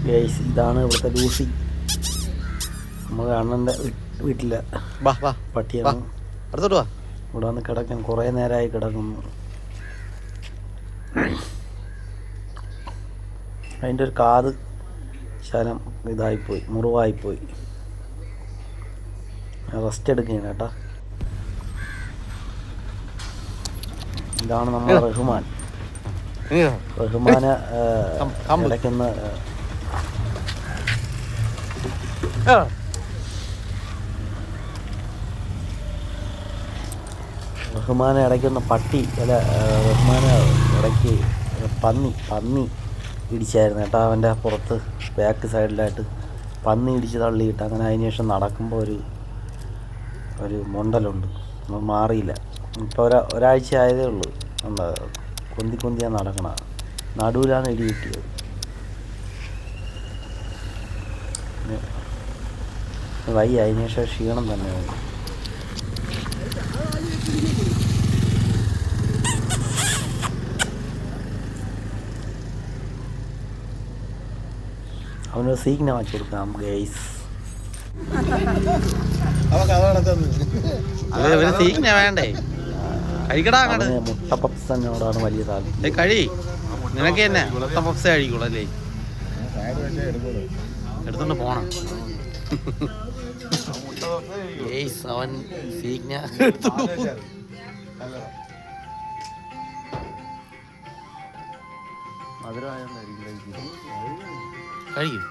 Guys ഇതാണ് ഇവിടുത്തെ Lucy. നമ്മൾ അണ്ണൻ്റെ വീട്ടിലെ പട്ടിയാണ്. ഇവിടെ വന്ന് കിടക്കാൻ കുറേ നേരമായി കിടക്കുന്നു. അതിൻ്റെ ഒരു കാത് ശലം ഇതായിപ്പോയി, മുറിവായിപ്പോയി. റെസ്റ്റ് എടുക്കുകയാണ് കേട്ടോ. ഇതാണ് നമ്മുടെ റഹ്മാൻ. റഹ്മാനെ ഇടയ്ക്കൊന്ന് റഹ്മാനെ ഇടയ്ക്കൊന്ന് പട്ടി അല്ല റഹ്മാനെ ഇടയ്ക്ക് പന്നി ഇടിച്ചായിരുന്നു കേട്ടോ. അവൻ്റെ പുറത്ത് ബാക്ക് സൈഡിലായിട്ട് പന്നി ഇടിച്ച് തള്ളിയിട്ട് അങ്ങനെ. അതിന് ശേഷം നടക്കുമ്പോൾ ഒരു മൊണ്ടലുണ്ട്, മാറിയില്ല. ഇപ്പോൾ ഒരാഴ്ച ആയതേ ഉള്ളൂ. എന്താ കൊന്തിയാണ് നടക്കണ. നടുവിലാണ് ഇടി കിട്ടിയത്. വയ്യ, അതിന് ശേഷം ക്ഷീണം തന്നെ. അവനൊരു സീഗ്ന വാങ്ങിച്ചു കൊടുക്കാം ഗൈസ്. വേണ്ടേ മുട്ട പപ്സ് തന്നെയോടാണ് വലിയ താല്പര്യം. കഴി നിനക്ക് തന്നെ മുട്ട പപ്സ് കഴിക്കൂളല്ലേ? എടുത്തോണ്ട് പോണം. അവൻ സീഗ്ന മധുരമായോണ്ടായിരിക്കും കഴിക്കും.